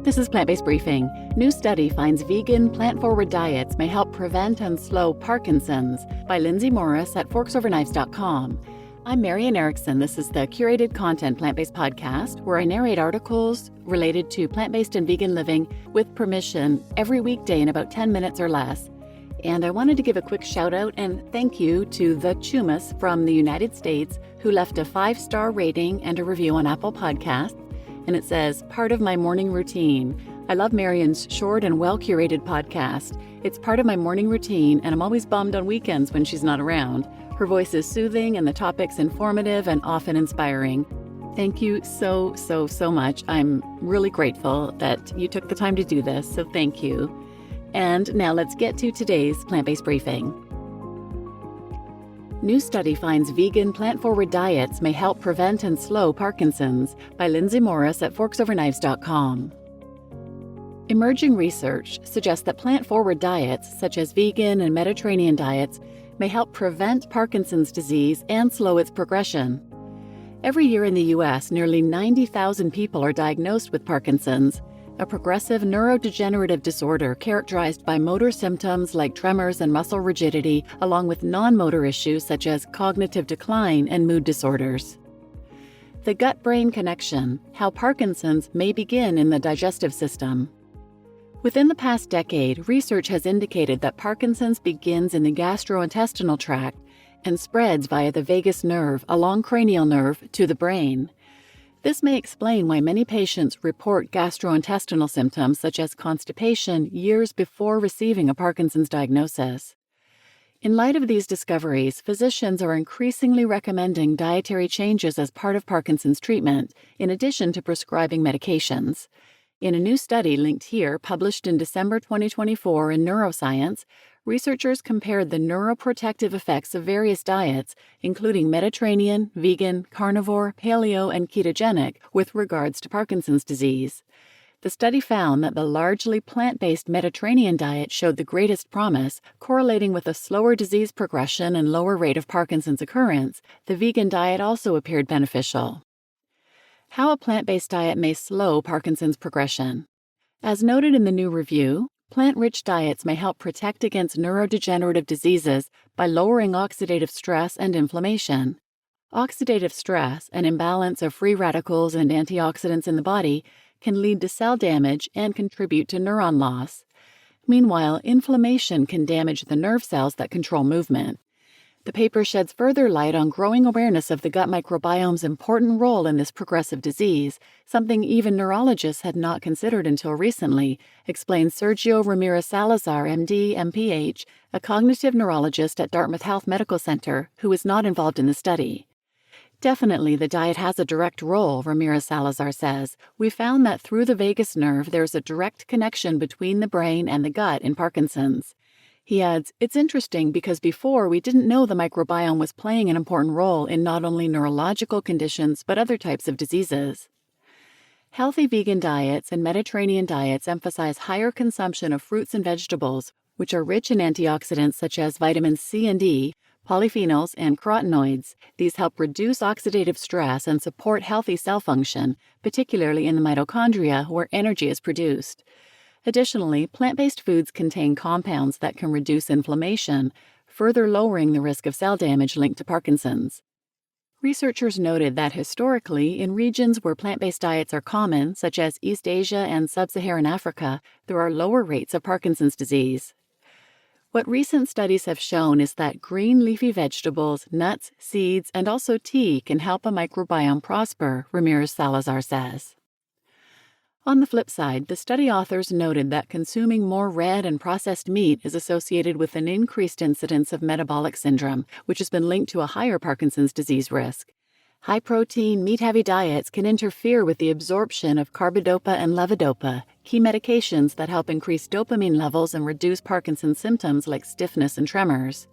This is Plant-Based Briefing. New study finds vegan, plant-forward diets may help prevent and slow Parkinson's by Lindsay Morris at forksoverknives.com. I'm Marian Erickson. This is the curated content plant-based podcast where I narrate articles related to plant-based and vegan living with permission every weekday in about 10 minutes or less. And I wanted to give a quick shout out and thank you to the Chumas from the United States who left a 5-star rating and a review on Apple Podcasts. And it says, part of my morning routine. I love Marian's short and well-curated podcast. It's part of my morning routine, and I'm always bummed on weekends when she's not around. Her voice is soothing, and the topic's informative and often inspiring. Thank you so much. I'm really grateful that you took the time to do this, so thank you. And now let's get to today's plant-based briefing. New study finds vegan, plant-forward diets may help prevent and slow Parkinson's by Lindsay Morris at forksoverknives.com. Emerging research suggests that plant-forward diets, such as vegan and Mediterranean diets, may help prevent Parkinson's disease and slow its progression. Every year in the U.S., nearly 90,000 people are diagnosed with Parkinson's, a progressive neurodegenerative disorder characterized by motor symptoms like tremors and muscle rigidity, along with non-motor issues such as cognitive decline and mood disorders. The gut-brain connection, how Parkinson's may begin in the digestive system. Within the past decade, research has indicated that Parkinson's begins in the gastrointestinal tract and spreads via the vagus nerve along cranial nerve to the brain. This may explain why many patients report gastrointestinal symptoms such as constipation years before receiving a Parkinson's diagnosis. In light of these discoveries, physicians are increasingly recommending dietary changes as part of Parkinson's treatment, in addition to prescribing medications. In a new study linked here, published in December 2024 in Neuroscience, researchers compared the neuroprotective effects of various diets, including Mediterranean, vegan, carnivore, paleo, and ketogenic, with regards to Parkinson's disease. The study found that the largely plant-based Mediterranean diet showed the greatest promise, correlating with a slower disease progression and lower rate of Parkinson's occurrence. The vegan diet also appeared beneficial. How a plant-based diet may slow Parkinson's progression. As noted in the new review, plant-rich diets may help protect against neurodegenerative diseases by lowering oxidative stress and inflammation. Oxidative stress, an imbalance of free radicals and antioxidants in the body, can lead to cell damage and contribute to neuron loss. Meanwhile, inflammation can damage the nerve cells that control movement. The paper sheds further light on growing awareness of the gut microbiome's important role in this progressive disease, something even neurologists had not considered until recently, explains Sergio Ramirez-Salazar, MD, MPH, a cognitive neurologist at Dartmouth Health Medical Center, who is not involved in the study. Definitely, the diet has a direct role, Ramirez-Salazar says. We found that through the vagus nerve, there's a direct connection between the brain and the gut in Parkinson's. He adds, it's interesting because before we didn't know the microbiome was playing an important role in not only neurological conditions but other types of diseases. Healthy vegan diets and Mediterranean diets emphasize higher consumption of fruits and vegetables, which are rich in antioxidants such as vitamins C and E, polyphenols, and carotenoids. These help reduce oxidative stress and support healthy cell function, particularly in the mitochondria where energy is produced. Additionally, plant-based foods contain compounds that can reduce inflammation, further lowering the risk of cell damage linked to Parkinson's. Researchers noted that historically, in regions where plant-based diets are common, such as East Asia and Sub-Saharan Africa, there are lower rates of Parkinson's disease. What recent studies have shown is that green leafy vegetables, nuts, seeds, and also tea can help a microbiome prosper, Ramirez-Salazar says. On the flip side, the study authors noted that consuming more red and processed meat is associated with an increased incidence of metabolic syndrome, which has been linked to a higher Parkinson's disease risk. High-protein, meat-heavy diets can interfere with the absorption of carbidopa and levodopa, key medications that help increase dopamine levels and reduce Parkinson's symptoms like stiffness and tremors.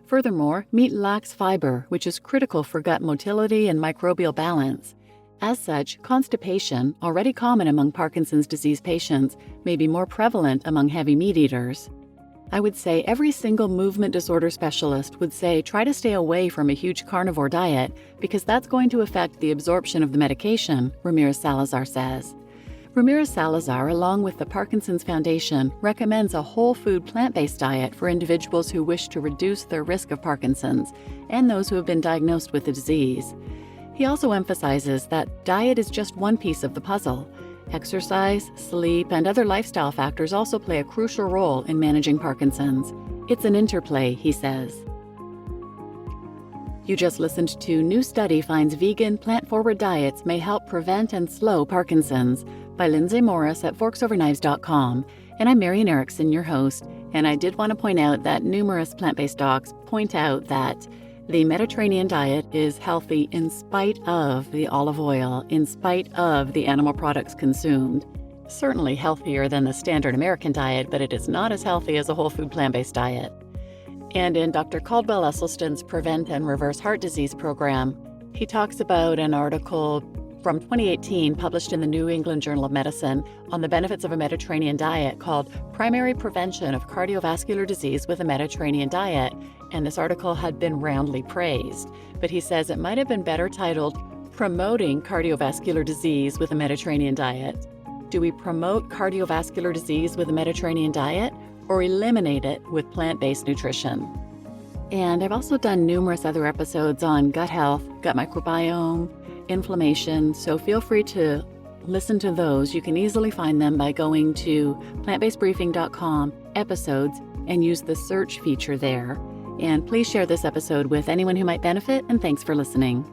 Furthermore, meat lacks fiber, which is critical for gut motility and microbial balance. As such, constipation, already common among Parkinson's disease patients, may be more prevalent among heavy meat eaters. I would say every single movement disorder specialist would say try to stay away from a huge carnivore diet because that's going to affect the absorption of the medication, Ramirez-Salazar says. Ramirez Salazar, along with the Parkinson's Foundation, recommends a whole food plant-based diet for individuals who wish to reduce their risk of Parkinson's and those who have been diagnosed with the disease. He also emphasizes that diet is just one piece of the puzzle. Exercise, sleep, and other lifestyle factors also play a crucial role in managing Parkinson's. It's an interplay, he says. You just listened to New Study Finds Vegan, Plant-Forward Diets May Help Prevent and Slow Parkinson's by Lindsay Morris at forksoverknives.com. And I'm Marian Erickson, your host. And I did want to point out that numerous plant-based docs point out that the Mediterranean diet is healthy in spite of the olive oil, in spite of the animal products consumed. Certainly healthier than the standard American diet, but it is not as healthy as a whole food plant-based diet. And in Dr. Caldwell Esselstyn's Prevent and Reverse Heart Disease program, he talks about an article from 2018 published in the New England Journal of Medicine on the benefits of a Mediterranean diet called Primary Prevention of Cardiovascular Disease with a Mediterranean Diet. And this article had been roundly praised, but he says it might have been better titled Promoting Cardiovascular Disease with a Mediterranean Diet. Do we promote cardiovascular disease with a Mediterranean diet or eliminate it with plant-based nutrition? And I've also done numerous other episodes on gut health, gut microbiome, inflammation, so feel free to listen to those. You can easily find them by going to plantbasedbriefing.com episodes and use the search feature there. And please share this episode with anyone who might benefit, and thanks for listening.